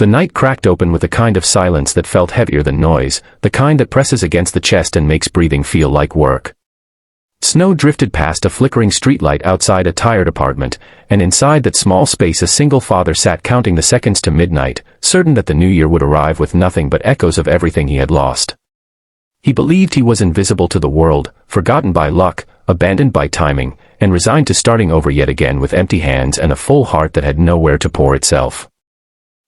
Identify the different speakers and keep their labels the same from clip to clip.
Speaker 1: The night cracked open with a kind of silence that felt heavier than noise, the kind that presses against the chest and makes breathing feel like work. Snow drifted past a flickering streetlight outside a tired apartment, and inside that small space a single father sat counting the seconds to midnight, certain that the new year would arrive with nothing but echoes of everything he had lost. He believed he was invisible to the world, forgotten by luck, abandoned by timing, and resigned to starting over yet again with empty hands and a full heart that had nowhere to pour itself.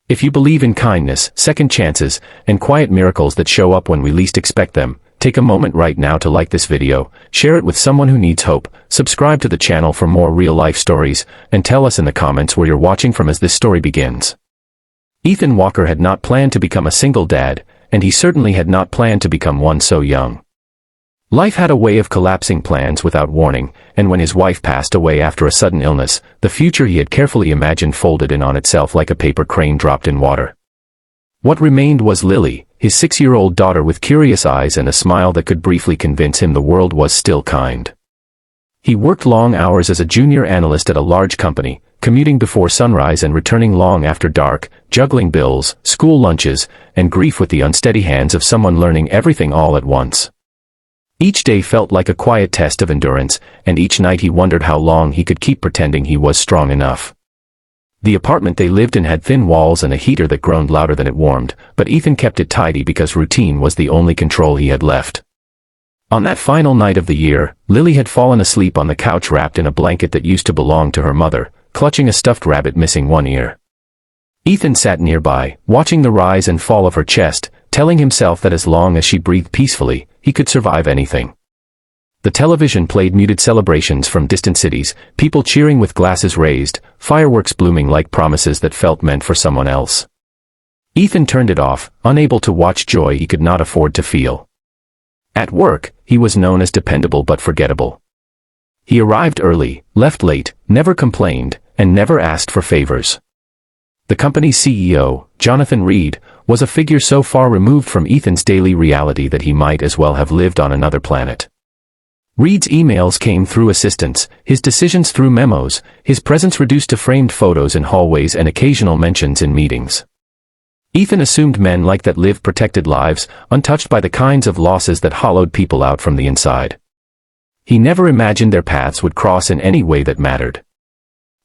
Speaker 1: If you believe in kindness, second chances, and quiet miracles that show up when we least expect them, take a moment right now to like this video, share it with someone who needs hope, subscribe to the channel for more real-life stories, and tell us in the comments where you're watching from as this story begins. Ethan Walker had not planned to become a single dad, and he certainly had not planned to become one so young. Life had a way of collapsing plans without warning, and when his wife passed away after a sudden illness, the future he had carefully imagined folded in on itself like a paper crane dropped in water. What remained was Lily, his 6-year-old daughter with curious eyes and a smile that could briefly convince him the world was still kind. He worked long hours as a junior analyst at a large company, commuting before sunrise and returning long after dark, juggling bills, school lunches, and grief with the unsteady hands of someone learning everything all at once. Each day felt like a quiet test of endurance, and each night he wondered how long he could keep pretending he was strong enough. The apartment they lived in had thin walls and a heater that groaned louder than it warmed, but Ethan kept it tidy because routine was the only control he had left. On that final night of the year, Lily had fallen asleep on the couch wrapped in a blanket that used to belong to her mother, clutching a stuffed rabbit missing one ear. Ethan sat nearby, watching the rise and fall of her chest, telling himself that as long as she breathed peacefully, he could survive anything. The television played muted celebrations from distant cities, people cheering with glasses raised, fireworks blooming like promises that felt meant for someone else. Ethan turned it off, unable to watch joy he could not afford to feel. At work, he was known as dependable but forgettable. He arrived early, left late, never complained, and never asked for favors. The company's CEO, Jonathan Reed, was a figure so far removed from Ethan's daily reality that he might as well have lived on another planet. Reed's emails came through assistants, his decisions through memos, his presence reduced to framed photos in hallways and occasional mentions in meetings. Ethan assumed men like that lived protected lives, untouched by the kinds of losses that hollowed people out from the inside. He never imagined their paths would cross in any way that mattered.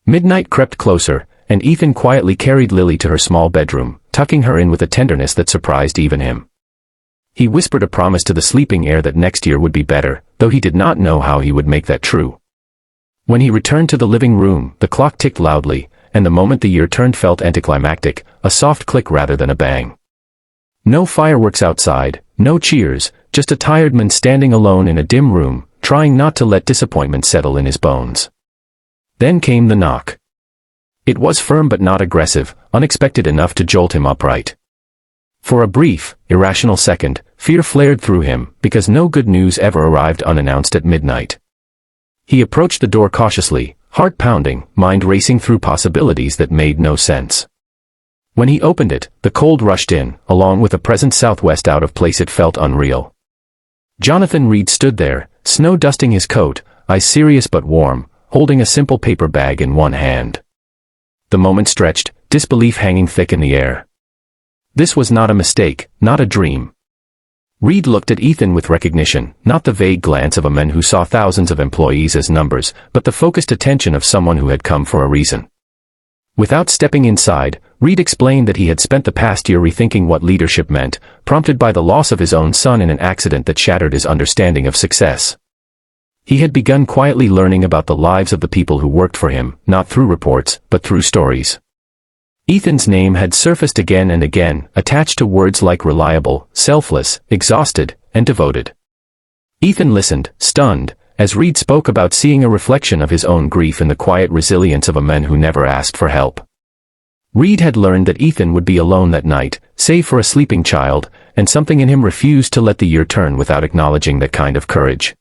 Speaker 1: Midnight crept closer, and Ethan quietly carried Lily to her small bedroom, tucking her in with a tenderness that surprised even him. He whispered a promise to the sleeping air that next year would be better, though he did not know how he would make that true. When he returned to the living room, the clock ticked loudly, and the moment the year turned felt anticlimactic, a soft click rather than a bang. No fireworks outside, no cheers, just a tired man standing alone in a dim room, trying not to let disappointment settle in his bones. Then came the knock. It was firm but not aggressive, unexpected enough to jolt him upright. For a brief, irrational second, fear flared through him, because no good news ever arrived unannounced at midnight. He approached the door cautiously, heart pounding, mind racing through possibilities that made no sense. When he opened it, the cold rushed in, along with a present southwest out of place. It felt unreal. Jonathan Reed stood there, snow dusting his coat, eyes serious but warm, holding a simple paper bag in one hand. The moment stretched, disbelief hanging thick in the air. This was not a mistake, not a dream. Reed looked at Ethan with recognition, not the vague glance of a man who saw thousands of employees as numbers, but the focused attention of someone who had come for a reason. Without stepping inside, Reed explained that he had spent the past year rethinking what leadership meant, prompted by the loss of his own son in an accident that shattered his understanding of success. He had begun quietly learning about the lives of the people who worked for him, not through reports, but through stories. Ethan's name had surfaced again and again, attached to words like reliable, selfless, exhausted, and devoted. Ethan listened, stunned, as Reed spoke about seeing a reflection of his own grief in the quiet resilience of a man who never asked for help. Reed had learned that Ethan would be alone that night, save for a sleeping child, and something in him refused to let the year turn without acknowledging that kind of courage.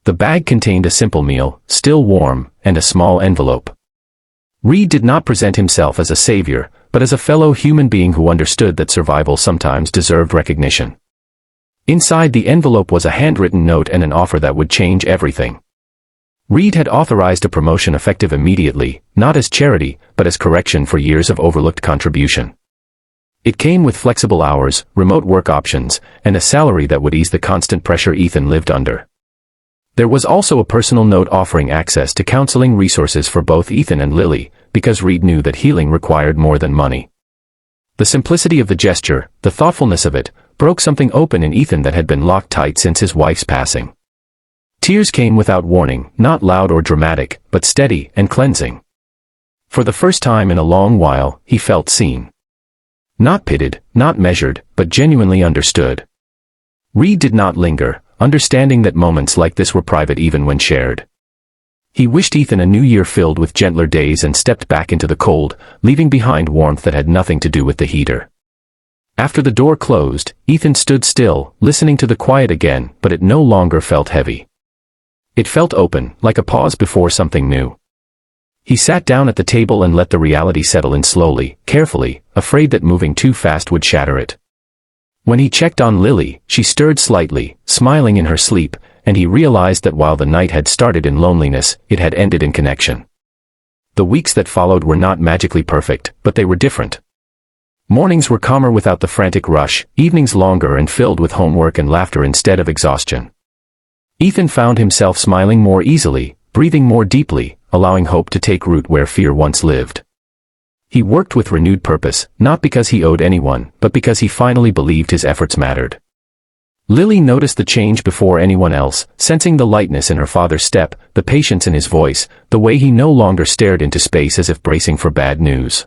Speaker 1: The bag contained a simple meal, still warm, and a small envelope. Reed did not present himself as a savior, but as a fellow human being who understood that survival sometimes deserved recognition. Inside the envelope was a handwritten note and an offer that would change everything. Reed had authorized a promotion effective immediately, not as charity, but as correction for years of overlooked contribution. It came with flexible hours, remote work options, and a salary that would ease the constant pressure Ethan lived under. There was also a personal note offering access to counseling resources for both Ethan and Lily, because Reed knew that healing required more than money. The simplicity of the gesture, the thoughtfulness of it, broke something open in Ethan that had been locked tight since his wife's passing. Tears came without warning, not loud or dramatic, but steady and cleansing. For the first time in a long while, he felt seen. Not pitied, not measured, but genuinely understood. Reed did not linger, understanding that moments like this were private even when shared. He wished Ethan a new year filled with gentler days and stepped back into the cold, leaving behind warmth that had nothing to do with the heater. After the door closed, Ethan stood still, listening to the quiet again, but it no longer felt heavy. It felt open, like a pause before something new. He sat down at the table and let the reality settle in slowly, carefully, afraid that moving too fast would shatter it. When he checked on Lily, she stirred slightly, smiling in her sleep, and he realized that while the night had started in loneliness, it had ended in connection. The weeks that followed were not magically perfect, but they were different. Mornings were calmer without the frantic rush, evenings longer and filled with homework and laughter instead of exhaustion. Ethan found himself smiling more easily, breathing more deeply, allowing hope to take root where fear once lived. He worked with renewed purpose, not because he owed anyone, but because he finally believed his efforts mattered. Lily noticed the change before anyone else, sensing the lightness in her father's step, the patience in his voice, the way he no longer stared into space as if bracing for bad news.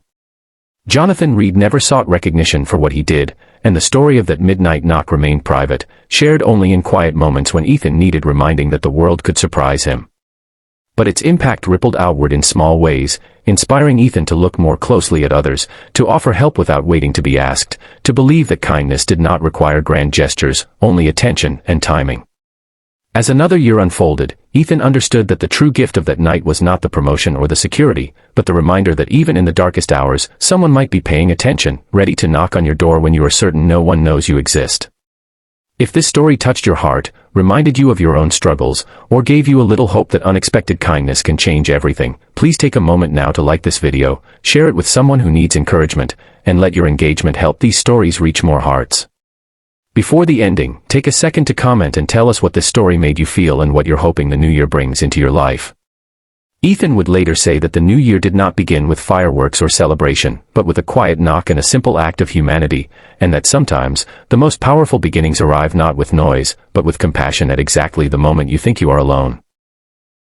Speaker 1: Jonathan Reed never sought recognition for what he did, and the story of that midnight knock remained private, shared only in quiet moments when Ethan needed reminding that the world could surprise him. But its impact rippled outward in small ways, inspiring Ethan to look more closely at others, to offer help without waiting to be asked, to believe that kindness did not require grand gestures, only attention and timing. As another year unfolded, Ethan understood that the true gift of that night was not the promotion or the security, but the reminder that even in the darkest hours, someone might be paying attention, ready to knock on your door when you are certain no one knows you exist. If this story touched your heart, reminded you of your own struggles, or gave you a little hope that unexpected kindness can change everything, please take a moment now to like this video, share it with someone who needs encouragement, and let your engagement help these stories reach more hearts. Before the ending, take a second to comment and tell us what this story made you feel and what you're hoping the new year brings into your life. Ethan would later say that the new year did not begin with fireworks or celebration, but with a quiet knock and a simple act of humanity, and that sometimes, the most powerful beginnings arrive not with noise, but with compassion at exactly the moment you think you are alone.